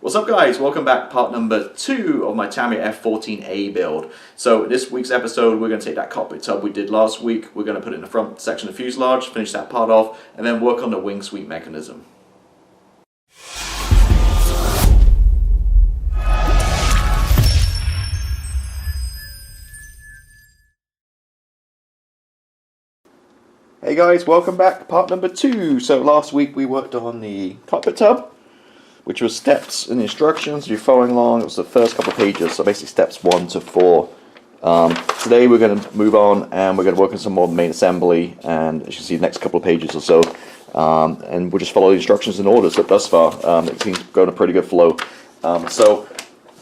What's up guys, welcome back, part number 2 of my Tamiya F-14A build. So this week's episode we're going to take that cockpit tub we did last week, we're going to put it in the front section of the fuselage, finish that part off, and then work on the wing sweep mechanism. Hey guys, welcome back, part number 2. So last week we worked on the cockpit tub, which was steps in the instructions. If you're following along, it was the first couple of pages, so basically steps 1 to 4. Today we're going to move on and we're going to work on some more main assembly, and as you can see the next couple of pages or so, and we'll just follow the instructions in order. So thus far it seems to go in a pretty good flow. So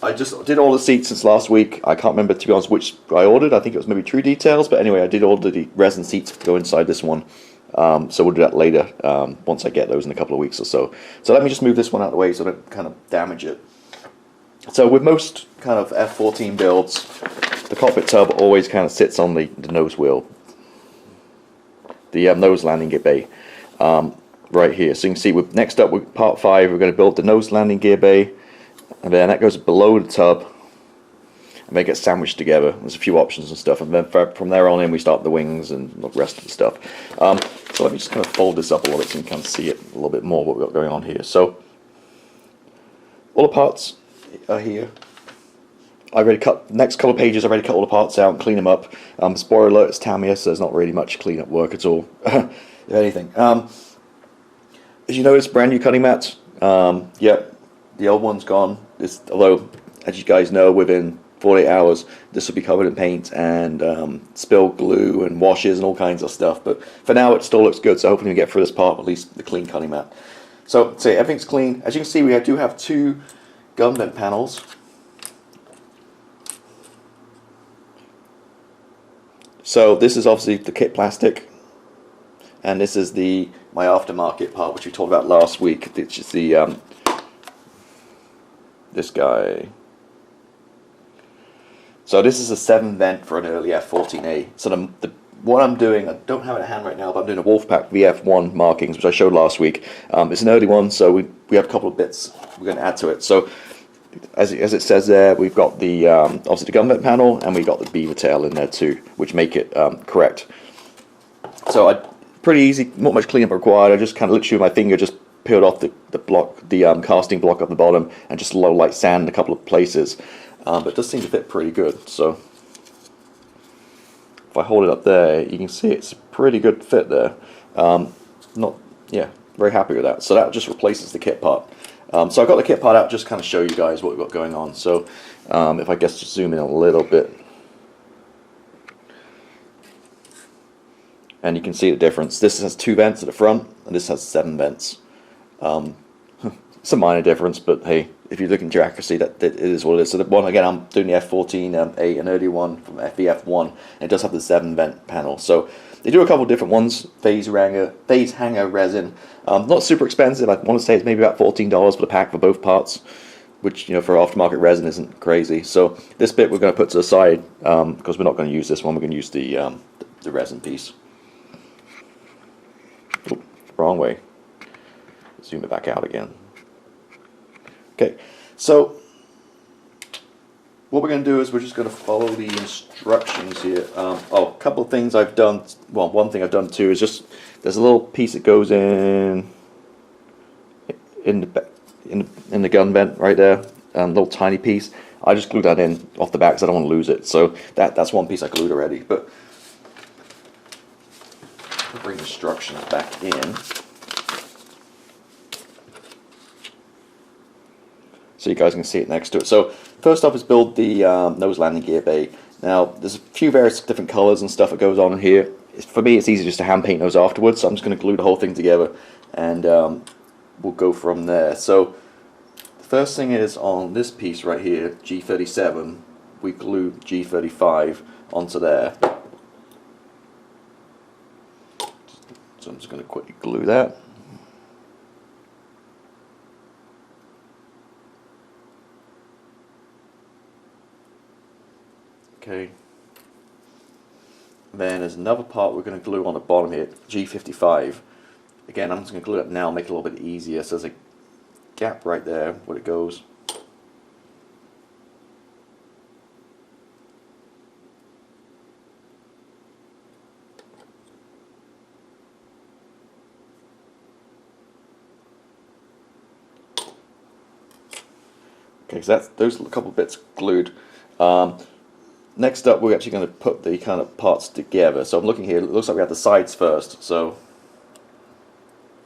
I just did all the seats since last week. I can't remember, to be honest, which I ordered. I think it was maybe True Details, but anyway, I did order the resin seats to go inside this one. So we'll do that later, once I get those in a couple of weeks or so. So let me just move this one out of the way so I don't kind of damage it. So with most kind of F-14 builds, the cockpit tub always kind of sits on the nose wheel, the nose landing gear bay, right here. So you can see, next up with part 5, we're going to build the nose landing gear bay, and then that goes below the tub, and they get sandwiched together. There's a few options and stuff, and then from there on in we start the wings and the rest of the stuff. So let me just kind of fold this up a little bit so you can kind of see it a little bit more what we've got going on here. So all the parts are here. I already cut, next couple of pages I already cut all the parts out and clean them up. Spoiler alert, it's Tamiya, so there's not really much cleanup work at all, if anything. As you notice, brand new cutting mats. Yep, the old one's gone. Although, as you guys know, within 48 hours this will be covered in paint and spilled glue and washes and all kinds of stuff, but for now it still looks good, so hopefully we get through this part, at least the clean cutting mat. So everything's clean. As you can see, we do have 2 gun vent panels. So this is obviously the kit plastic, and this is my aftermarket part, which we talked about last week, which is the this guy. So this is a 7 vent for an early F-14A. So what I'm doing, I don't have it at hand right now, but I'm doing a Wolfpack VF1 markings, which I showed last week. It's an early one, so we have a couple of bits we're going to add to it. So as it says there, we've got the obviously the gun vent panel, and we've got the beaver tail in there too, which make it correct. So pretty easy, not much cleanup required. I just kind of literally with my finger just peeled off the block, the casting block at the bottom, and just low light sand in a couple of places. But it does seem to fit pretty good. So if I hold it up there, you can see it's a pretty good fit there. Very happy with that. So that just replaces the kit part. So I've got the kit part out just kind of show you guys what we've got going on. So if I guess just zoom in a little bit, and you can see the difference. This has 2 vents at the front, and this has 7 vents. It's a minor difference, but hey, if you're looking at your accuracy, that it is what it is. So the one, again, I'm doing the F-14A, an early one from VF1, and it does have the 7 vent panel. So they do a couple of different ones. Phase hanger resin, not super expensive. I want to say it's maybe about $14 for the pack for both parts, which, you know, for aftermarket resin isn't crazy. So this bit we're going to put to the side because we're not going to use this one. We're going to use the resin piece. Oop, wrong way. Zoom it back out again. Okay, so what we're going to do is we're just going to follow the instructions here. A couple of things I've done. Well, one thing I've done too is just there's a little piece that goes in the gun vent right there, little tiny piece. I just glued that in off the back because I don't want to lose it. So that's one piece I glued already. But I'll bring the instructions back in, so you guys can see it next to it. So first up is build the nose landing gear bay. Now there's a few various different colors and stuff that goes on in here. For me it's easy just to hand paint those afterwards, so I'm just going to glue the whole thing together, and we'll go from there. So the first thing is on this piece right here, G37, we glue G35 onto there. So I'm just going to quickly glue that. Okay. Then there's another part we're going to glue on the bottom here, G55. Again, I'm just going to glue it now, make it a little bit easier. So there's a gap right there where it goes. Okay, so that's those are a couple of bits glued. Um, Next up, we're actually going to put the kind of parts together. So I'm looking here. It looks like we have the sides first. So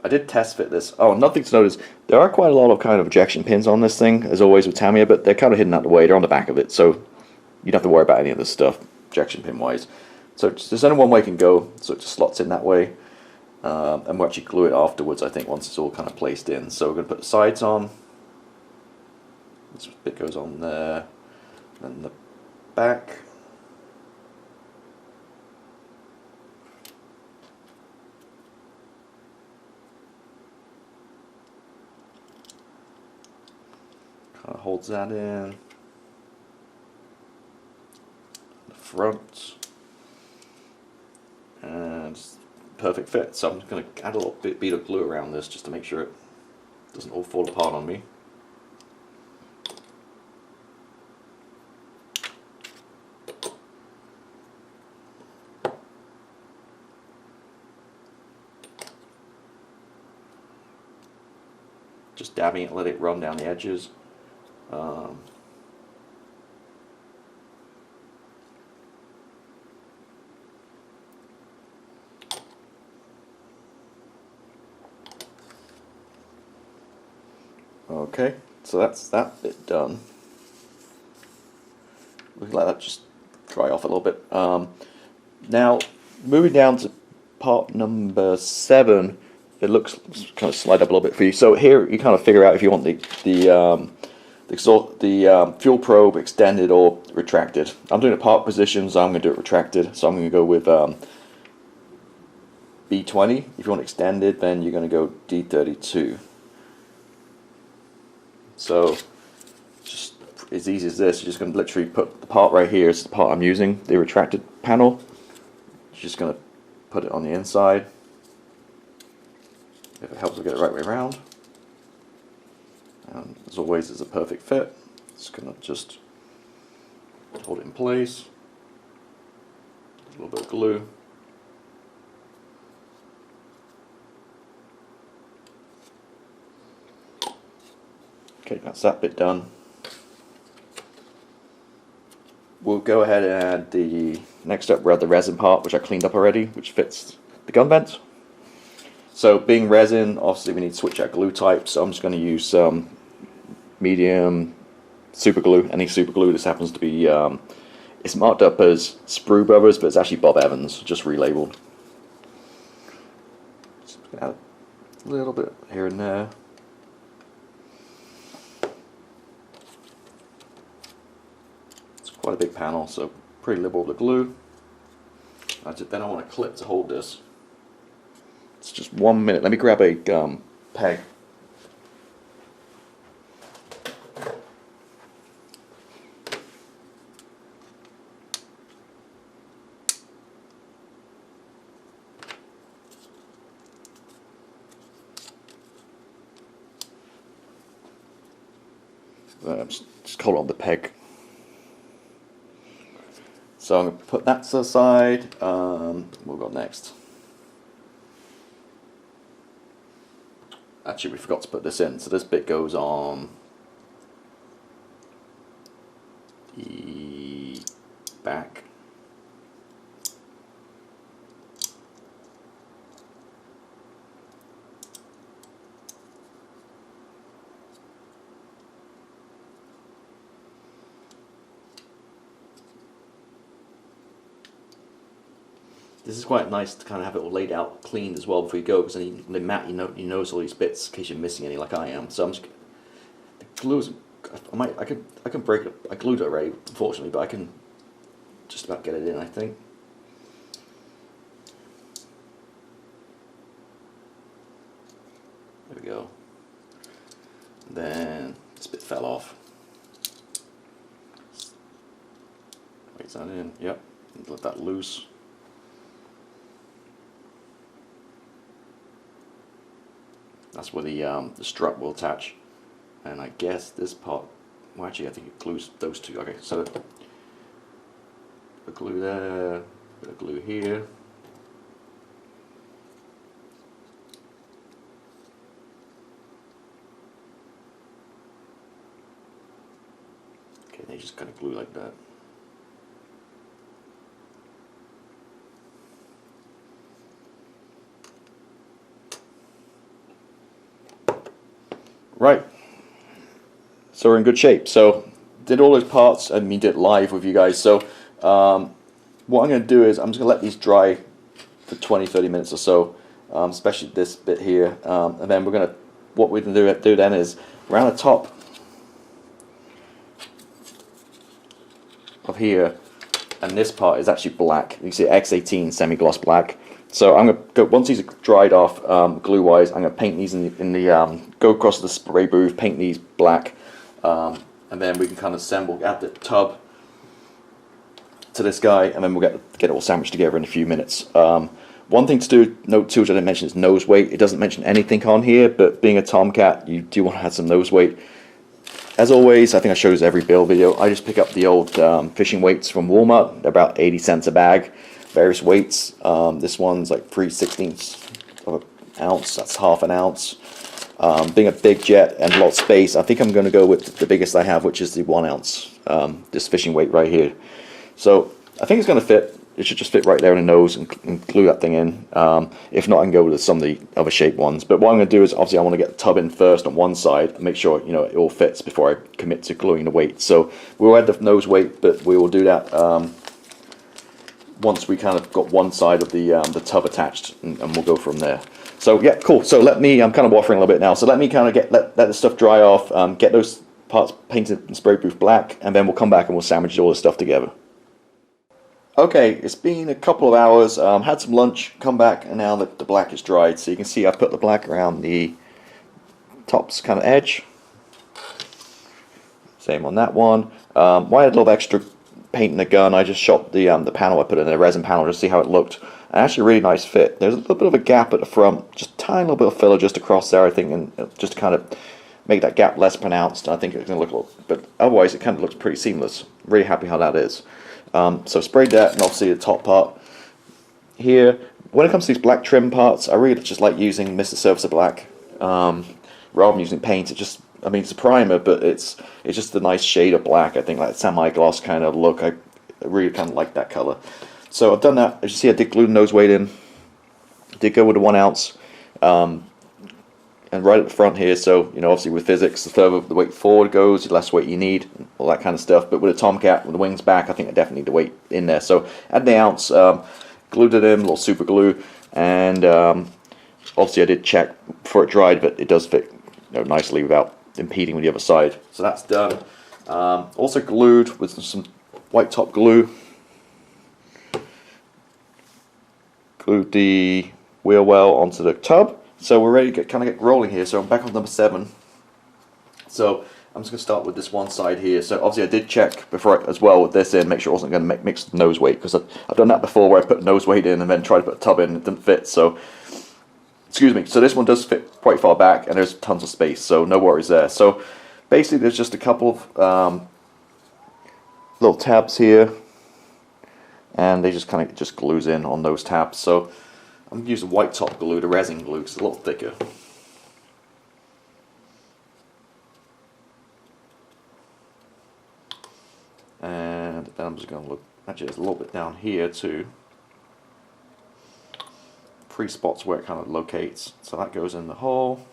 I did test fit this. Oh, another thing to note is there are quite a lot of kind of ejection pins on this thing, as always with Tamiya, but they're kind of hidden out the way. They're on the back of it, so you don't have to worry about any of this stuff ejection pin wise. So there's only one way it can go, so it just slots in that way. And we'll actually glue it afterwards, I think, once it's all kind of placed in. So we're going to put the sides on. This bit goes on there, and the back. Kind of holds that in. The front. And perfect fit. So I'm just going to add a little bit of glue around this just to make sure it doesn't all fall apart on me. Just dabbing it, let it run down the edges. Okay, so that's that bit done. Looks like that just dry off a little bit. Now, moving down to part number 7, it looks kind of slide up a little bit for you. So here you kind of figure out if you want the fuel probe extended or retracted. I'm doing a part position, so I'm going to do it retracted. So I'm going to go with B20. If you want extended, then you're going to go D32. So just as easy as this, you're just going to literally put the part right here is the part I'm using, the retracted panel. You're just going to put it on the inside. If it helps, we'll get it right way around. And as always, it's a perfect fit. It's going to just hold it in place. A little bit of glue. Okay, that's that bit done. We'll go ahead and add the next up. We're at the resin part, which I cleaned up already, which fits the gun vent. So being resin, obviously we need to switch out glue types. So I'm just going to use some medium super glue, any super glue. This happens to be, it's marked up as Sprue Brothers, but it's actually Bob Evans, just relabeled. Just add a little bit here and there. It's quite a big panel, so pretty liberal with the glue. Then I want a clip to hold this. It's just 1 minute. Let me grab a peg. Just hold on the peg. So I'm going to put that to the side. What we've got next? Actually, we forgot to put this in. So this bit goes on the back. This is quite nice to kind of have it all laid out, cleaned as well before you go, because then the mat, you notice all these bits in case you're missing any, like I am. So I'm just the glue is. I can break it. I glued it already, unfortunately, but I can just about get it in, I think. There we go. Then this bit fell off. Wait, that in? Yep. Let that loose. That's where the strut will attach, and I guess this part. Well, actually, I think it glues those two. Okay, so the glue there, bit of glue here. Okay, they just kind of glue like that. Right, so we're in good shape. So did all those parts and did it live with you guys. So what I'm going to do is I'm just going to let these dry for 20-30 minutes or so, especially this bit here, and then what we're going to do then is around the top of here, and this part is actually black. You can see X18 semi-gloss black. So I'm going to go, once these are dried off glue wise, I'm going to paint these go across the spray booth, paint these black, and then we can kind of add the tub to this guy, and then we'll get it all sandwiched together in a few minutes. One thing to note too, which I didn't mention, is nose weight. It doesn't mention anything on here, but being a Tomcat, you do want to have some nose weight. As always, I think I show this every build video, I just pick up the old fishing weights from Walmart. They're about 80 cents a bag, various weights. This one's like 3/16 of an ounce, that's half an ounce. Being a big jet and a lot of space, I think I'm going to go with the biggest I have, which is the 1 ounce, this fishing weight right here. So I think it's going to fit. It should just fit right there in the nose and glue that thing in. If not, I can go with some of the other shaped ones. But what I'm going to do is, obviously I want to get the tub in first on one side and make sure it all fits before I commit to gluing the weight. So we'll add the nose weight, but we will do that once we kind of got one side of the tub attached, and we'll go from there. So yeah, cool. So I'm kind of waffling a little bit now. So let me kind of let the stuff dry off, get those parts painted and spray proof black, and then we'll come back and we'll sandwich all this stuff together. Okay, it's been a couple of hours, had some lunch, come back, and now the black is dried. So you can see I put the black around the top's kind of edge. Same on that one. Why I had a little extra paint in the gun, I just shot the panel, I put it in a resin panel just to see how it looked. And actually a really nice fit. There's a little bit of a gap at the front, just a tiny little bit of filler just across there, I think, and just to kind of make that gap less pronounced. I think it's going to look a little, but otherwise it kind of looks pretty seamless. Really happy how that is. So sprayed that, and obviously the top part here. When it comes to these black trim parts, I really just like using Mr. Surfacer Black rather than using paint. It's a primer, but it's just a nice shade of black. I think like semi-gloss kind of look. I really kind of like that color. So I've done that. As you see, I did glue the nose weight in. Did go with the 1 ounce. And right at the front here, so obviously with physics, the further the weight forward goes, the less weight you need, all that kind of stuff. But with a Tomcat, with the wings back, I think I definitely need the weight in there. So add the ounce, glued it in, a little super glue, and obviously I did check before it dried, but it does fit nicely without impeding with the other side. So that's done. Also glued with some white top glue. Glued the wheel well onto the tub. So we're ready to get rolling here. So I'm back on number 7. So I'm just going to start with this one side here. So obviously I did check before as well with this in, make sure it wasn't going to mix the nose weight, because I've done that before where I put nose weight in and then tried to put a tub in and it didn't fit. So excuse me. So this one does fit quite far back and there's tons of space, so no worries there. So basically there's just a couple of little tabs here, and they just kind of glues in on those tabs. So I'm using white top glue, the resin glue, because it's a lot thicker. And then I'm just going to look, actually there's a little bit down here too. 3 spots where it kind of locates. So that goes in the hole.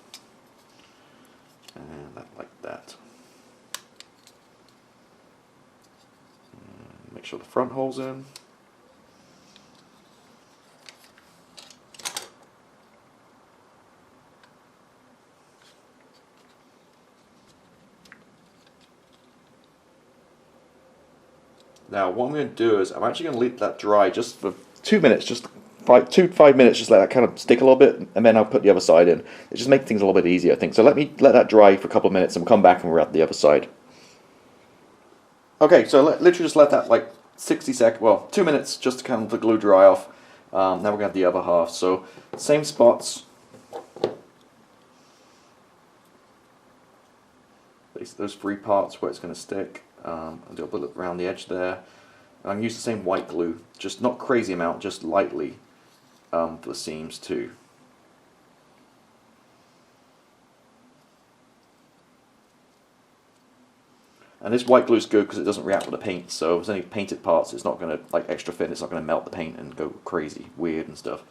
And that like that. And make sure the front hole's in. Now what I'm going to do is I'm actually going to leave that dry just for 2 minutes, just 2 to 5 minutes, just let that kind of stick a little bit, and then I'll put the other side in. It just makes things a little bit easier, I think. So let that dry for a couple of minutes, and we'll come back and we're at the other side. Okay, so literally just let that like 60 seconds, well, 2 minutes, just to kind of the glue dry off. Now we're going to have the other half. So same spots. Those 3 parts where it's going to stick. I'll do a bit around the edge there. And I'm using the same white glue, just not crazy amount, just lightly for the seams too. And this white glue is good because it doesn't react with the paint, so if there's any painted parts, it's not going to, like extra thin, it's not going to melt the paint and go crazy, weird and stuff.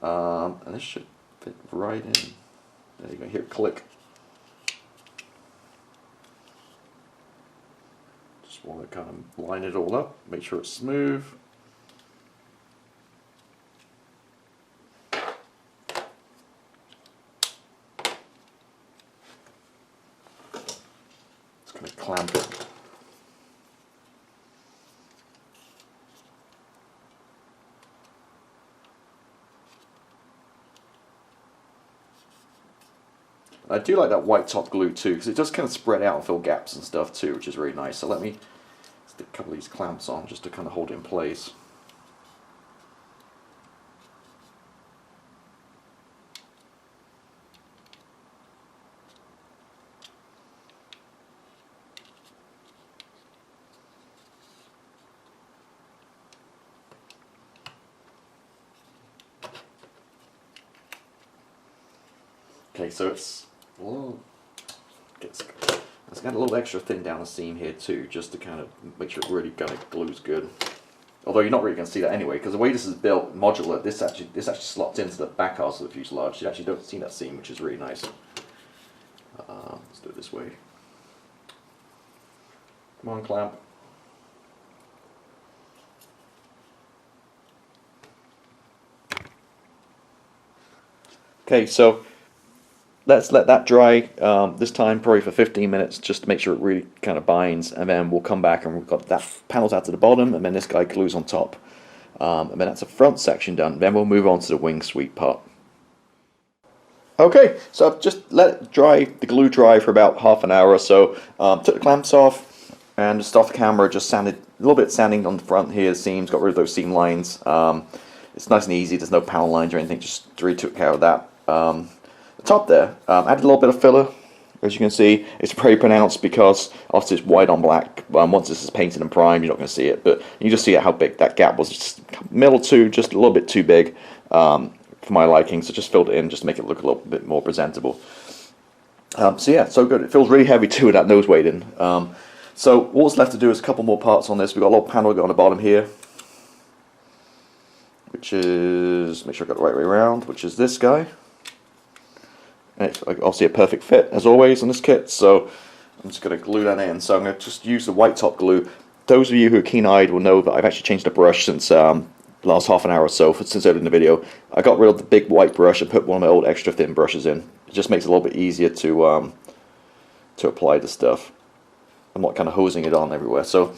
And this should fit right in. There you go, here, click. Just want to kind of line it all up, make sure it's smooth. Just going to clamp it. I do like that white top glue too, because it does kind of spread out and fill gaps and stuff too, which is really nice. So let me stick a couple of these clamps on just to kind of hold it in place. Okay, so it's got a little extra thin down the seam here too, just to kind of make sure it really kind of glues good. Although you're not really going to see that anyway, because the way this is built, modular, this actually slots into the back half of the fuselage. You actually don't see that seam, which is really nice. Let's do it this way. Come on, clamp. Okay, so let's let that dry this time probably for 15 minutes just to make sure it really kind of binds, and then we'll come back and we've got that panels out to the bottom, and then this guy glues on top, and then that's the front section done. Then we'll move on to the wing sweep part. Okay, so I've just let it dry, the glue dry for about half an hour or so. Took the clamps off and just off the camera, just sanded a little bit sanding on the front here, the seams, got rid of those seam lines. It's nice and easy, there's no panel lines or anything, just really took care of that. Top there, added a little bit of filler. As you can see, it's very pronounced because obviously it's white on black. Once this is painted and primed, you're not going to see it, but you just see how big that gap was. Just middle two, just a little bit too big for my liking, so just filled it in just to make it look a little bit more presentable. So yeah, so good. It feels really heavy too with that nose weight in. So what's left to do is a couple more parts on this. We've got a little panel on the bottom here, which is, make sure I got the right way around, which is this guy. And it's obviously a perfect fit as always on this kit, so I'm just going to glue that in. So I'm going to just use the white top glue. Those of you who are keen-eyed will know that I've actually changed the brush since the last half an hour or so, since earlier in the video. I got rid of the big white brush and put one of my old extra thin brushes in. It just makes it a little bit easier to apply the stuff. I'm not kind of hosing it on everywhere, so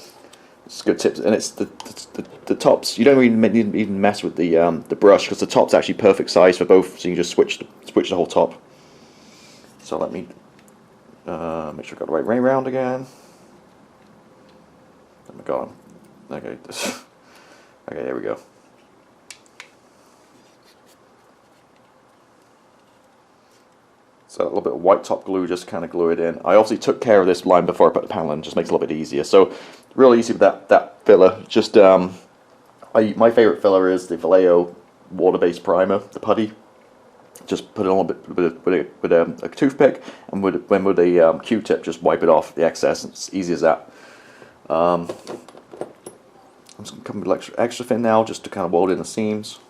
it's good tips. And it's the tops. You don't even mess with the brush because the top's actually perfect size for both. So you can just switch the whole top. So let me make sure I got the right way round again. Oh my god. Okay, okay, there we go. So a little bit of white top glue, just kind of glue it in. I obviously took care of this line before I put the panel in, just makes it a little bit easier. So real easy with that filler. Just my favorite filler is the Vallejo water-based primer, the putty. Just put it on a bit with a toothpick, and with a Q-tip, just wipe it off the excess. It's easy as that. I'm just going to come with extra thin now, just to kind of weld in the seams.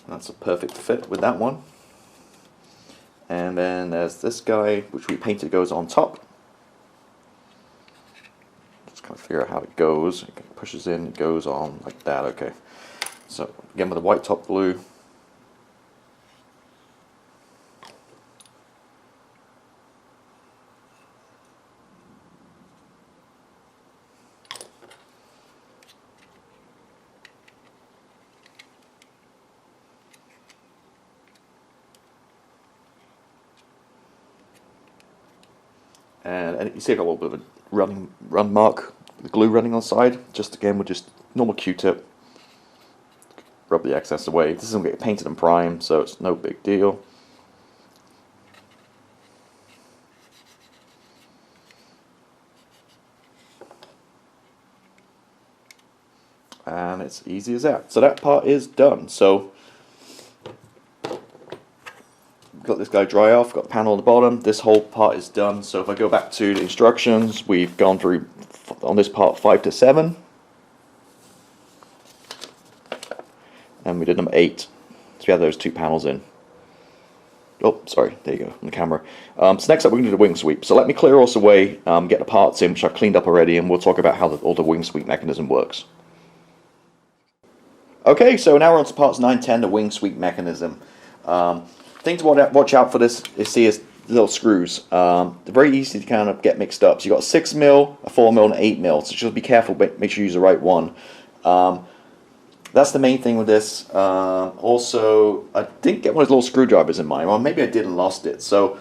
That's a perfect fit with that one. And then there's this guy, which we painted, goes on top. Just kind of figure out how it goes. It pushes in, it goes on like that. Okay. So again with the white top glue. And you see I got a little bit of a run mark, the glue running on the side. Just again with just normal Q-tip. Rub the excess away. This is going to get painted and primed, so it's no big deal. And it's easy as that. So that part is done. So got this guy dry off, got the panel on the bottom. This whole part is done. So if I go back to the instructions, we've gone through on this part 5 to 7. And we did number 8. So we had those 2 panels in. Oh, sorry, there you go, on the camera. So next up we're going to do the wing sweep. So let me clear all this away, get the parts in, which I've cleaned up already, and we'll talk about how all the wing sweep mechanism works. Okay, so now we're on to parts 9, 10, the wing sweep mechanism. Thing to watch out for this is the little screws. They're very easy to kind of get mixed up. So you've got a 6mm, a 4mm, and an 8mm, so just be careful, make sure you use the right one. That's the main thing with this. Also, I didn't get one of those little screwdrivers in mine. Well, maybe I did and lost it. So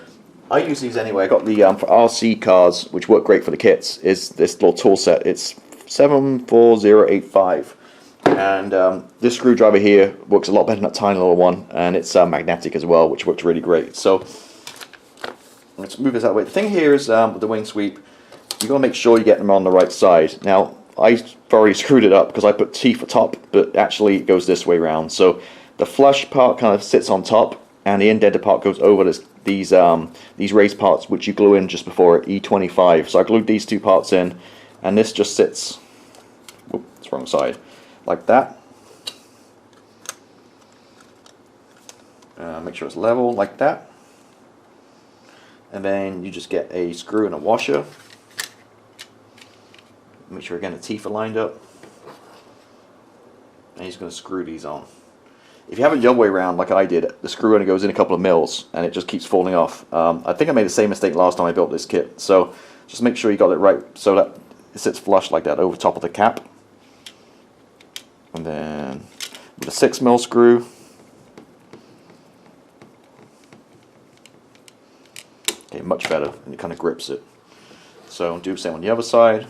I use these anyway. I got the for RC cars, which work great for the kits, is this little tool set. It's 74085. And this screwdriver here works a lot better than that tiny little one, and it's magnetic as well, which works really great. So let's move this out of the way. The thing here is with the wing sweep, you got to make sure you get them on the right side. Now, I've already screwed it up because I put teeth atop, but actually it goes this way around. So the flush part kind of sits on top, and the indented part goes over these raised parts, which you glue in just before E25. So I glued these 2 parts in, and this just sits. Whoop, it's wrong side. Like that. Make sure it's level like that. And then you just get a screw and a washer. Make sure again the teeth are lined up. And he's going to screw these on. If you have it the other way around like I did, the screw only goes in a couple of mils and it just keeps falling off. I think I made the same mistake last time I built this kit. So just make sure you got it right so that it sits flush like that over top of the cap. And then with a 6mm screw, okay, much better, and it kind of grips it. So do the same on the other side.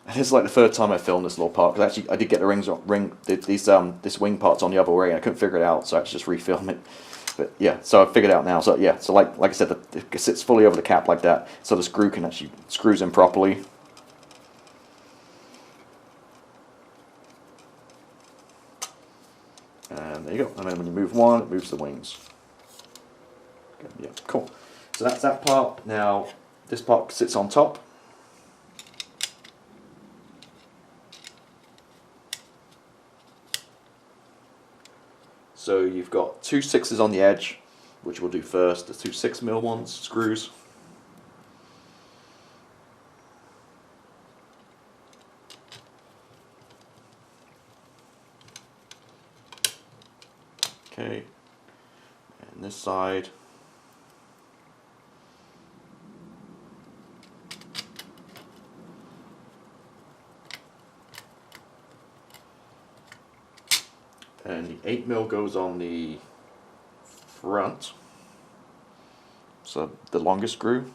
And this is like the 3rd time I filmed this little part, because actually I did get the this wing parts on the other way, and I couldn't figure it out, so I had to just refilm it. But yeah, so I figured it out now. So yeah, so like I said, it sits fully over the cap like that, so the screw can actually screws in properly. And there you go. And then when you move one, it moves the wings. Okay, yeah, cool. So that's that part. Now this part sits on top. So you've got 2 6s on the edge, which we'll do first, the 2 6mm ones, screws. Okay, and this side. And the 8mm goes on the front, so the longest screw.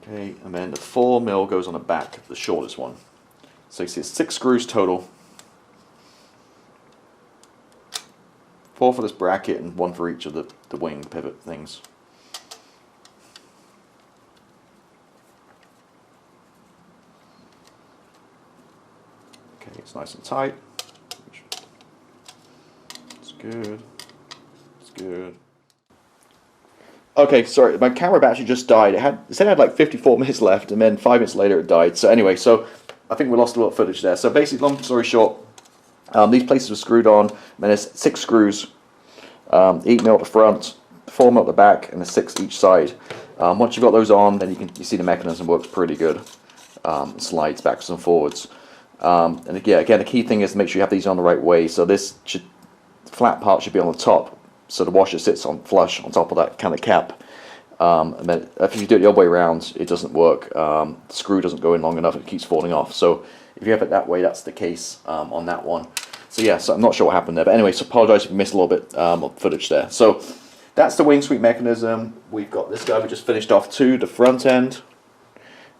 Okay, and then the 4mm goes on the back, the shortest one. So you see it's 6 screws total. 4 for this bracket and 1 for each of the wing pivot things. Okay, it's nice and tight. It's good. It's good. Okay, sorry, my camera battery just died. It said it had like 54 minutes left, and then 5 minutes later it died. So anyway, so I think we lost a lot of footage there. So basically, long story short, these places were screwed on, and there's 6 screws, 8mm at the front, 4mm at the back, and a 6 each side. Once you've got those on, then you see the mechanism works pretty good. It slides backwards and forwards. And again, the key thing is to make sure you have these on the right way. So this flat part should be on the top, so the washer sits on flush on top of that kind of cap. And then if you do it the other way around, it doesn't work. The screw doesn't go in long enough; it keeps falling off. So if you have it that way, that's the case on that one. So yeah, so I'm not sure what happened there, but anyway, so apologise if you missed a little bit of footage there. So that's the wing sweep mechanism. We've got this guy we just finished off too, the front end.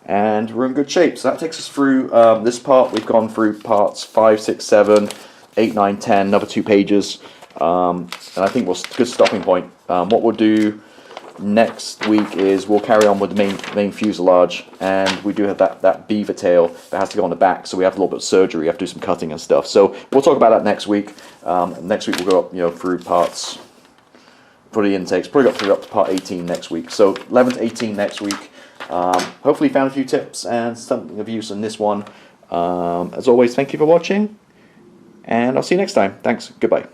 And we're in good shape. So that takes us through this part. We've gone through parts 5, 6, 7, 8, 9, 10, another 2 pages. And I think we're a good stopping point. What we'll do next week is we'll carry on with the main fuselage, and we do have that beaver tail that has to go on the back, so we have a little bit of surgery, we have to do some cutting and stuff. So we'll talk about that next week. Next week we'll go up, through parts for the intakes. Probably got through up to part 18 next week. So 11 to 18 next week. Hopefully you found a few tips and something of use in this one. As always, thank you for watching, and I'll see you next time. Thanks. Goodbye.